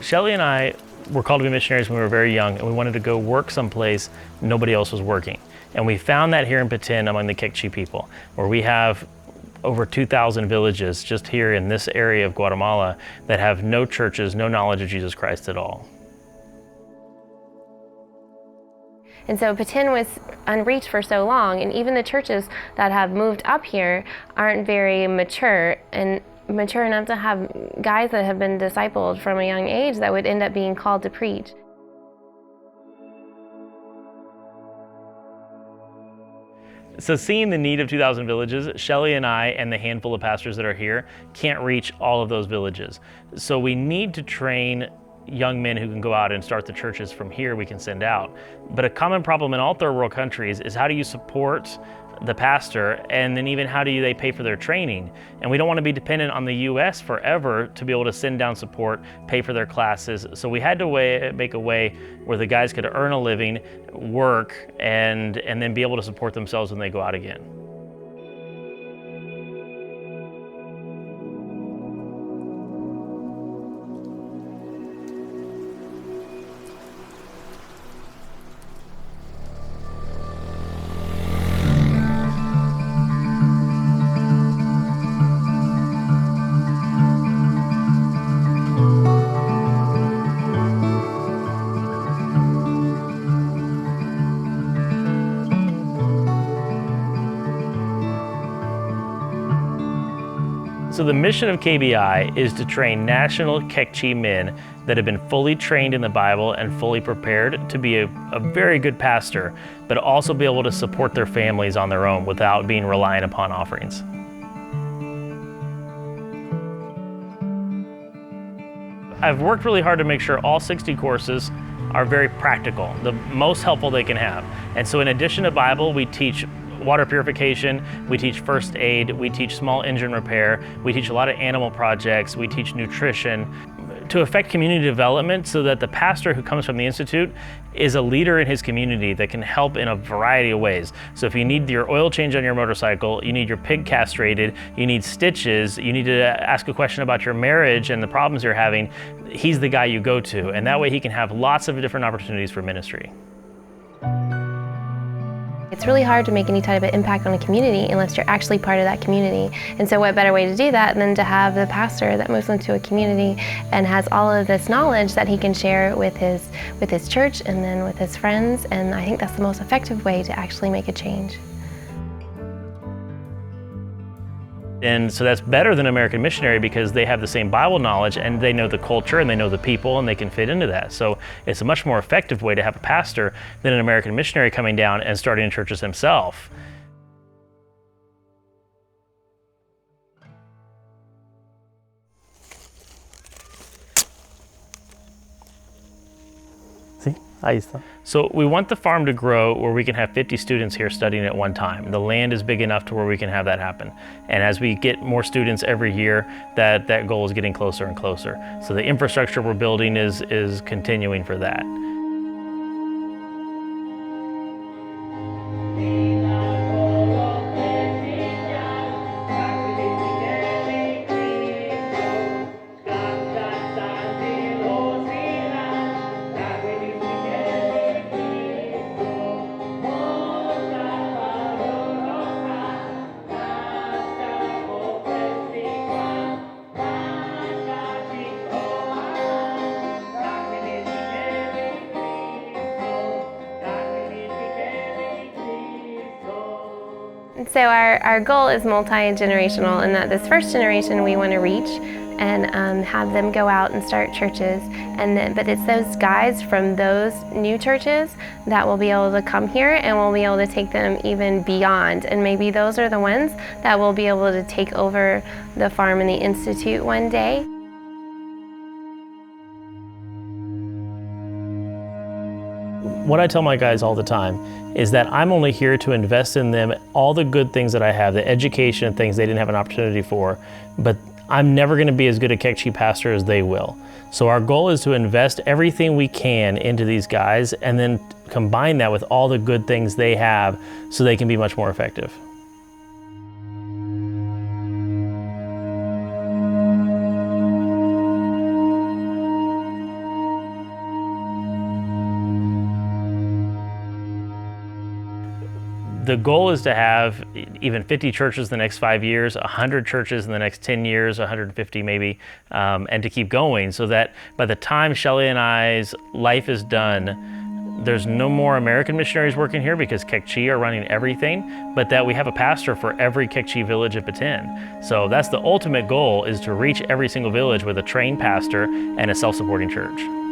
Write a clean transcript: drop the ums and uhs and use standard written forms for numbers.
Shelley and I were called to be missionaries when we were very young, and we wanted to go work someplace nobody else was working. And we found that here in Petén among the Kekchi people, where we have over 2,000 villages just here in this area of Guatemala that have no churches, no knowledge of Jesus Christ at all. And so Petén was unreached for so long, and even the churches that have moved up here aren't very mature enough to have guys that have been discipled from a young age that would end up being called to preach. So seeing the need of 2,000 villages, Shelley and I and the handful of pastors that are here can't reach all of those villages. So we need to train young men who can go out and start the churches from here we can send out. But a common problem in all third world countries is how do you support the pastor, and then even how do they pay for their training? And we don't want to be dependent on the US forever to be able to send down support, pay for their classes. So we had to make a way where the guys could earn a living, work, and then be able to support themselves when they go out again. So the mission of KBI is to train national Kekchi men that have been fully trained in the Bible and fully prepared to be a very good pastor, but also be able to support their families on their own without being reliant upon offerings. I've worked really hard to make sure all 60 courses are very practical, the most helpful they can have. And so in addition to Bible, we teach water purification, we teach first aid, we teach small engine repair, we teach a lot of animal projects, we teach nutrition to affect community development so that the pastor who comes from the Institute is a leader in his community that can help in a variety of ways. So if you need your oil change on your motorcycle, you need your pig castrated, you need stitches, you need to ask a question about your marriage and the problems you're having, he's the guy you go to. And that way he can have lots of different opportunities for ministry. It's really hard to make any type of impact on a community unless you're actually part of that community. And so what better way to do that than to have the pastor that moves into a community and has all of this knowledge that he can share with his church and then with his friends. And I think that's the most effective way to actually make a change. And so that's better than American missionary because they have the same Bible knowledge and they know the culture and they know the people and they can fit into that. So it's a much more effective way to have a pastor than an American missionary coming down and starting churches himself. See? Ahí está. So we want the farm to grow where we can have 50 students here studying at one time. The land is big enough to where we can have that happen. And as we get more students every year, that goal is getting closer and closer. So the infrastructure we're building is continuing for that. So our goal is multi-generational in that this first generation we want to reach and have them go out and start churches. But it's those guys from those new churches that will be able to come here and we'll be able to take them even beyond. And maybe those are the ones that will be able to take over the farm and the Institute one day. What I tell my guys all the time is that I'm only here to invest in them all the good things that I have, the education and things they didn't have an opportunity for, but I'm never going to be as good a Kekchi pastor as they will. So our goal is to invest everything we can into these guys and then combine that with all the good things they have so they can be much more effective. The goal is to have even 50 churches in the next 5 years, 100 churches in the next 10 years, 150 maybe, and to keep going so that by the time Shelley and I's life is done, there's no more American missionaries working here because Kekchi are running everything, but that we have a pastor for every Kekchi village at Petén. So that's the ultimate goal, is to reach every single village with a trained pastor and a self-supporting church.